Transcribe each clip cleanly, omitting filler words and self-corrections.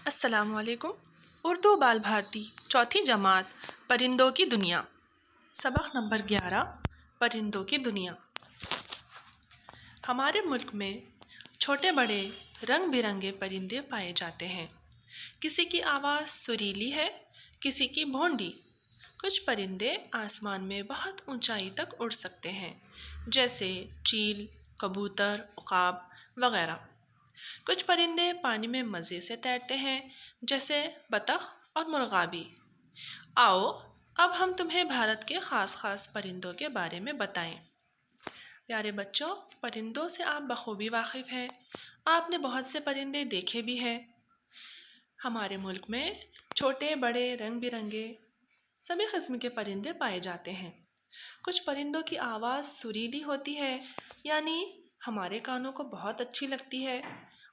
السلام علیکم۔ اردو بال بھارتی چوتھی جماعت پرندوں کی دنیا، سبق نمبر 11 پرندوں کی دنیا۔ ہمارے ملک میں چھوٹے بڑے رنگ برنگے پرندے پائے جاتے ہیں۔ کسی کی آواز سریلی ہے، کسی کی بھونڈی۔ کچھ پرندے آسمان میں بہت اونچائی تک اڑ سکتے ہیں، جیسے چیل، کبوتر، عقاب وغیرہ۔ کچھ پرندے پانی میں مزے سے تیرتے ہیں، جیسے بطخ اور مرغابی۔ آؤ اب ہم تمہیں بھارت کے خاص پرندوں کے بارے میں بتائیں۔ پیارے بچوں، پرندوں سے آپ بخوبی واقف ہیں۔ آپ نے بہت سے پرندے دیکھے بھی ہیں۔ ہمارے ملک میں چھوٹے بڑے رنگ برنگے سبھی قسم کے پرندے پائے جاتے ہیں۔ کچھ پرندوں کی آواز سریلی ہوتی ہے، یعنی ہمارے کانوں کو بہت اچھی لگتی ہے،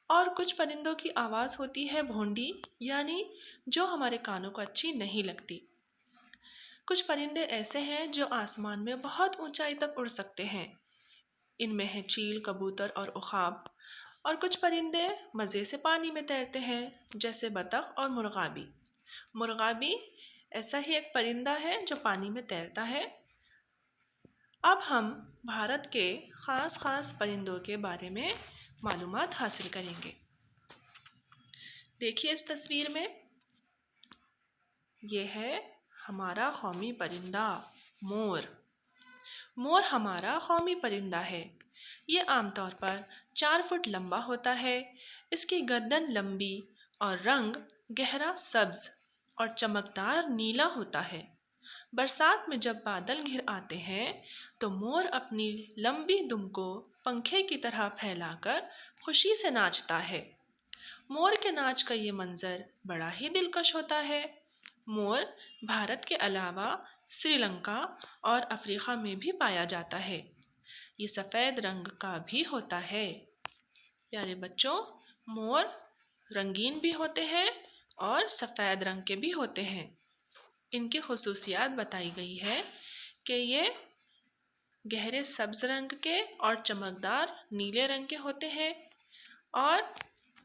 اور کچھ پرندوں کی آواز ہوتی ہے بھونڈی، یعنی جو ہمارے کانوں کو اچھی نہیں لگتی۔ کچھ پرندے ایسے ہیں جو آسمان میں بہت اونچائی تک اڑ سکتے ہیں۔ ان میں ہے چیل، کبوتر اور عقاب۔ اور کچھ پرندے مزے سے پانی میں تیرتے ہیں، جیسے بطخ اور مرغابی۔ مرغابی ایسا ہی ایک پرندہ ہے جو پانی میں تیرتا ہے۔ اب ہم بھارت کے خاص پرندوں کے بارے میں معلومات حاصل کریں گے۔ دیکھیے اس تصویر میں، یہ ہے ہمارا قومی پرندہ مور۔ مور ہمارا قومی پرندہ ہے۔ یہ عام طور پر 4 فٹ لمبا ہوتا ہے۔ اس کی گردن لمبی اور رنگ گہرا سبز اور چمکدار نیلا ہوتا ہے۔ برسات میں جب بادل گھر آتے ہیں تو مور اپنی لمبی دم کو پنکھے کی طرح پھیلا کر خوشی سے ناچتا ہے۔ مور کے ناچ کا یہ منظر بڑا ہی دلکش ہوتا ہے۔ مور بھارت کے علاوہ سری لنکا اور افریقہ میں بھی پایا جاتا ہے۔ یہ سفید رنگ کا بھی ہوتا ہے۔ پیارے بچوں، مور رنگین بھی ہوتے ہیں اور سفید رنگ کے بھی ہوتے ہیں۔ ان کی خصوصیات بتائی گئی ہے کہ یہ گہرے سبز رنگ کے اور چمکدار نیلے رنگ کے ہوتے ہیں، اور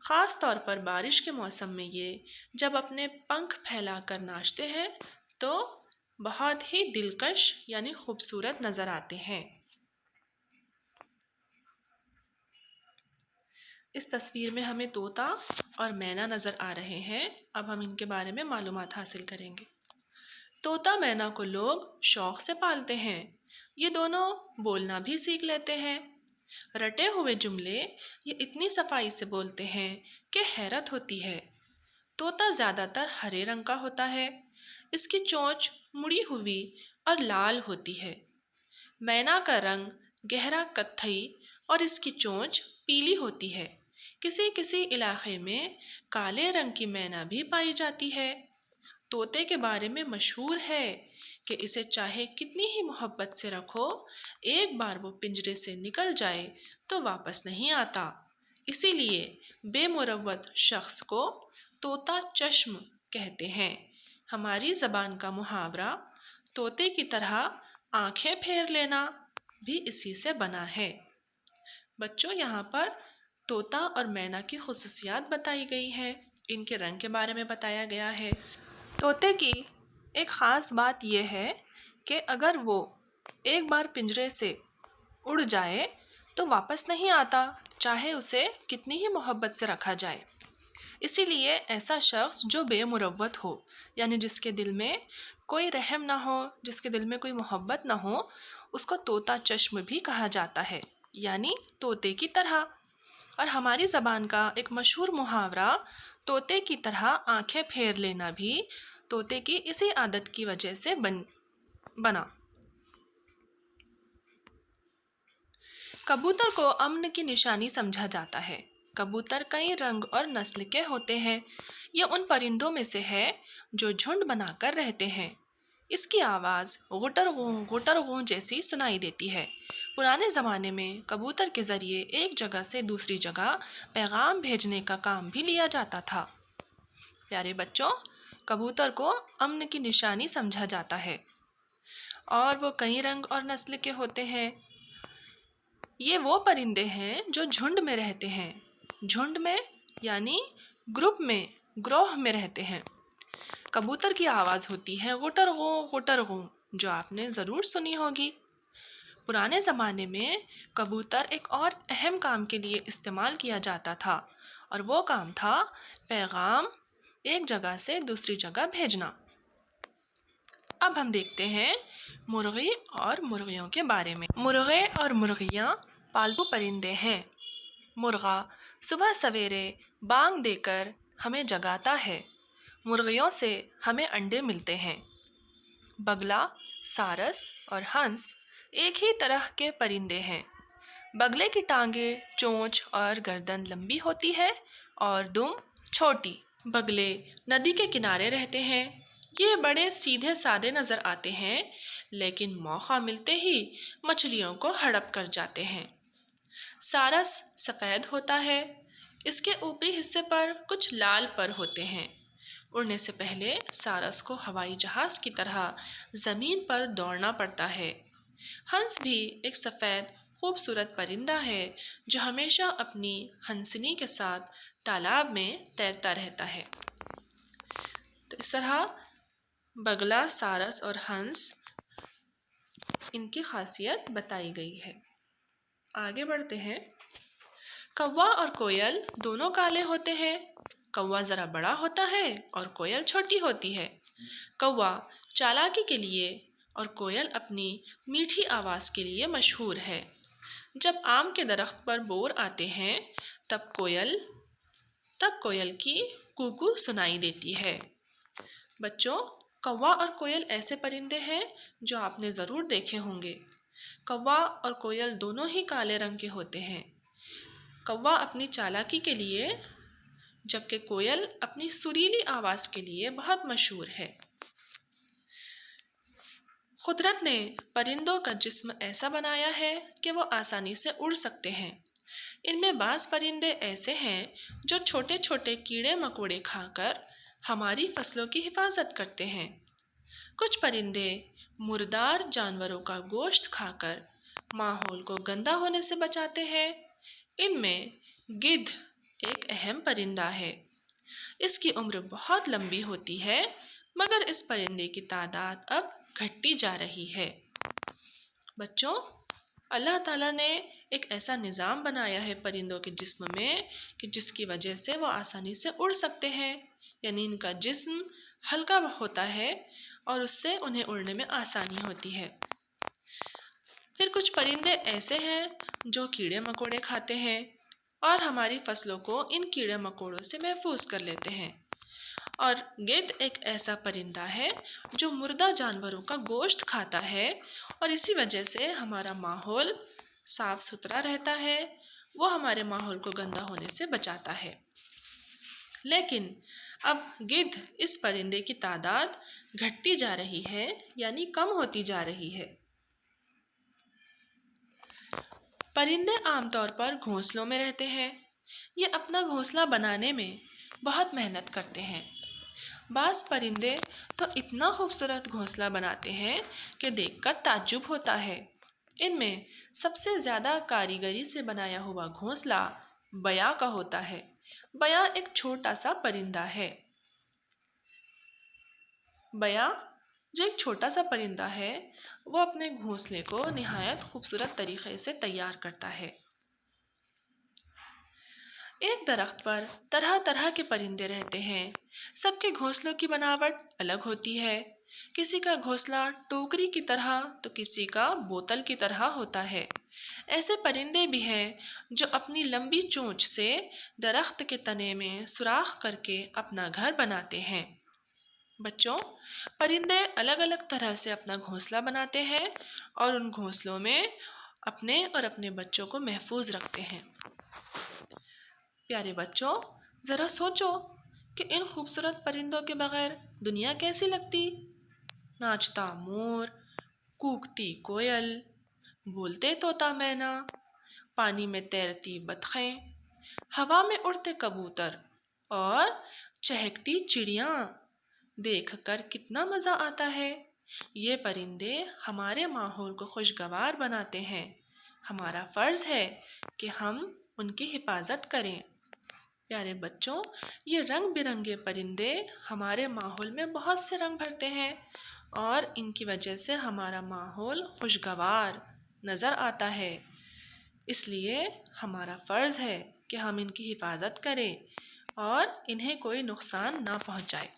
خاص طور پر بارش کے موسم میں یہ جب اپنے پنکھ پھیلا کر ناچتے ہیں تو بہت ہی دلکش یعنی خوبصورت نظر آتے ہیں۔ اس تصویر میں ہمیں طوطا اور مینا نظر آ رہے ہیں۔ اب ہم ان کے بارے میں معلومات حاصل کریں گے۔ طوطا مینا کو لوگ شوق سے پالتے ہیں۔ یہ دونوں بولنا بھی سیکھ لیتے ہیں۔ رٹے ہوئے جملے یہ اتنی صفائی سے بولتے ہیں کہ حیرت ہوتی ہے۔ طوطا زیادہ تر ہرے رنگ کا ہوتا ہے۔ اس کی چونچ مڑی ہوئی اور لال ہوتی ہے۔ مینا کا رنگ گہرا کتھئی اور اس کی چونچ پیلی ہوتی ہے۔ کسی علاقے میں کالے رنگ کی مینا بھی پائی جاتی ہے۔ طوطے کے بارے میں مشہور ہے کہ اسے چاہے کتنی ہی محبت سے رکھو، ایک بار وہ پنجرے سے نکل جائے تو واپس نہیں آتا۔ اسی لیے بے مروت شخص کو طوطا چشم کہتے ہیں۔ ہماری زبان کا محاورہ طوطے کی طرح آنکھیں پھیر لینا بھی اسی سے بنا ہے۔ بچوں، یہاں پر طوطا اور مینا کی خصوصیات بتائی گئی ہے۔ ان کے رنگ کے بارے میں بتایا گیا ہے۔ طوطے کی ایک خاص بات یہ ہے کہ اگر وہ ایک بار پنجرے سے اڑ جائے تو واپس نہیں آتا، چاہے اسے کتنی ہی محبت سے رکھا جائے۔ اسی لیے ایسا شخص جو بے مروت ہو، یعنی جس کے دل میں کوئی رحم نہ ہو، جس کے دل میں کوئی محبت نہ ہو، اس کو طوطا چشم بھی کہا جاتا ہے، یعنی طوطے کی طرح۔ اور ہماری زبان کا ایک مشہور محاورہ طوطے کی طرح آنکھیں پھیر لینا بھی طوطے کی اسی عادت کی وجہ سے بنا۔ کبوتر کو امن کی نشانی سمجھا جاتا ہے۔ کبوتر کئی رنگ اور نسل کے ہوتے ہیں۔ یہ ان پرندوں میں سے ہے جو جھنڈ بنا کر رہتے ہیں۔ اس کی آواز غٹر غوں غٹر غوں جیسی سنائی دیتی ہے۔ پرانے زمانے میں کبوتر کے ذریعے ایک جگہ سے دوسری جگہ پیغام بھیجنے کا کام بھی لیا جاتا تھا۔ پیارے بچوں، کبوتر کو امن کی نشانی سمجھا جاتا ہے، اور وہ کئی رنگ اور نسل کے ہوتے ہیں۔ یہ وہ پرندے ہیں جو جھنڈ میں رہتے ہیں۔ جھنڈ میں یعنی گروپ میں گروہ میں رہتے ہیں۔ کبوتر کی آواز ہوتی ہے غٹر غو غٹر غو، جو آپ نے ضرور سنی ہوگی۔ پرانے زمانے میں کبوتر ایک اور اہم کام کے لیے استعمال کیا جاتا تھا، اور وہ کام تھا پیغام ایک جگہ سے دوسری جگہ بھیجنا۔ اب ہم دیکھتے ہیں مرغی اور مرغیوں کے بارے میں۔ مرغے اور مرغیاں پالتو پرندے ہیں۔ مرغا صبح سویرے بانگ دے کر ہمیں جگاتا ہے۔ مرغیوں سے ہمیں انڈے ملتے ہیں۔ بگلا، سارس اور ہنس ایک ہی طرح کے پرندے ہیں۔ بگلے کی ٹانگیں، چونچ اور گردن لمبی ہوتی ہے اور دم چھوٹی۔ بگلے ندی کے کنارے رہتے ہیں۔ یہ بڑے سیدھے سادے نظر آتے ہیں، لیکن موقع ملتے ہی مچھلیوں کو ہڑپ کر جاتے ہیں۔ سارس سفید ہوتا ہے۔ اس کے اوپری حصے پر کچھ لال پر ہوتے ہیں۔ اڑنے سے پہلے سارس کو ہوائی جہاز کی طرح زمین پر دوڑنا پڑتا ہے۔ ہنس بھی ایک سفید خوبصورت پرندہ ہے جو ہمیشہ اپنی ہنسنی کے ساتھ تالاب میں تیرتا رہتا ہے۔ تو اس طرح بگلا، سارس اور ہنس، ان کی خاصیت بتائی گئی ہے۔ آگے بڑھتے ہیں۔ کوا اور کوئل دونوں کالے ہوتے ہیں۔ کوا ذرا بڑا ہوتا ہے اور کوئل چھوٹی ہوتی ہے۔ کوا چالاکی کے لیے اور کوئل اپنی میٹھی آواز کے لیے مشہور ہے۔ جب آم کے درخت پر بور آتے ہیں تب کوئل کی کوکو سنائی دیتی ہے۔ بچوں، کوا اور کوئل ایسے پرندے ہیں جو آپ نے ضرور دیکھے ہوں گے۔ کوا اور کوئل دونوں ہی کالے رنگ کے ہوتے ہیں۔ کوا اپنی چالاکی کے لیے، جبکہ کوئل اپنی سریلی آواز کے لیے بہت مشہور ہے۔ قدرت نے پرندوں کا جسم ایسا بنایا ہے کہ وہ آسانی سے اڑ سکتے ہیں۔ ان میں بعض پرندے ایسے ہیں جو چھوٹے چھوٹے کیڑے مکوڑے کھا کر ہماری فصلوں کی حفاظت کرتے ہیں۔ کچھ پرندے مردار جانوروں کا گوشت کھا کر ماحول کو گندا ہونے سے بچاتے ہیں۔ ان میں گدھ ایک اہم پرندہ ہے۔ اس کی عمر بہت لمبی ہوتی ہے، مگر اس پرندے کی تعداد اب گھٹتی جا رہی ہے۔ بچوں، اللہ تعالیٰ نے ایک ایسا نظام بنایا ہے پرندوں کے جسم میں کہ جس کی وجہ سے وہ آسانی سے اڑ سکتے ہیں، یعنی ان کا جسم ہلکا ہوتا ہے اور اس سے انہیں اڑنے میں آسانی ہوتی ہے۔ پھر کچھ پرندے ایسے ہیں جو کیڑے مکوڑے کھاتے ہیں اور ہماری فصلوں کو ان کیڑے مکوڑوں سے محفوظ کر لیتے ہیں۔ اور گدھ ایک ایسا پرندہ ہے جو مردہ جانوروں کا گوشت کھاتا ہے، اور اسی وجہ سے ہمارا ماحول صاف ستھرا رہتا ہے، وہ ہمارے ماحول کو گندا ہونے سے بچاتا ہے۔ لیکن اب گدھ اس پرندے کی تعداد گھٹتی جا رہی ہے، یعنی کم ہوتی جا رہی ہے۔ پرندے عام طور پر گھونسلوں میں رہتے ہیں۔ یہ اپنا گھونسلہ بنانے میں بہت محنت کرتے ہیں۔ بعض پرندے تو اتنا خوبصورت گھونسلہ بناتے ہیں کہ دیکھ کر تعجب ہوتا ہے۔ ان میں سب سے زیادہ کاریگری سے بنایا ہوا گھونسلہ بیا کا ہوتا ہے۔ بیا ایک چھوٹا سا پرندہ ہے۔ بیا جو ایک چھوٹا سا پرندہ ہے، وہ اپنے گھونسلے کو نہایت خوبصورت طریقے سے تیار کرتا ہے۔ ایک درخت پر طرح طرح کے پرندے رہتے ہیں۔ سب کے گھونسلوں کی بناوٹ الگ ہوتی ہے۔ کسی کا گھونسلہ ٹوکری کی طرح تو کسی کا بوتل کی طرح ہوتا ہے۔ ایسے پرندے بھی ہیں جو اپنی لمبی چونچ سے درخت کے تنے میں سوراخ کر کے اپنا گھر بناتے ہیں۔ بچوں، پرندے الگ الگ طرح سے اپنا گھونسلہ بناتے ہیں اور ان گھونسلوں میں اپنے اور اپنے بچوں کو محفوظ رکھتے ہیں۔ پیارے بچوں، ذرا سوچو کہ ان خوبصورت پرندوں کے بغیر دنیا کیسی لگتی؟ ناچتا مور، کوکتی کوئل، بولتے طوطا مینا، پانی میں تیرتی بطخیں، ہوا میں اڑتے کبوتر اور چہکتی چڑیاں، دیکھ کر کتنا مزہ آتا ہے۔ یہ پرندے ہمارے ماحول کو خوشگوار بناتے ہیں۔ ہمارا فرض ہے کہ ہم ان کی حفاظت کریں۔ پیارے بچوں، یہ رنگ برنگے پرندے ہمارے ماحول میں بہت سے رنگ بھرتے ہیں اور ان کی وجہ سے ہمارا ماحول خوشگوار نظر آتا ہے۔ اس لیے ہمارا فرض ہے کہ ہم ان کی حفاظت کریں اور انہیں کوئی نقصان نہ پہنچائے۔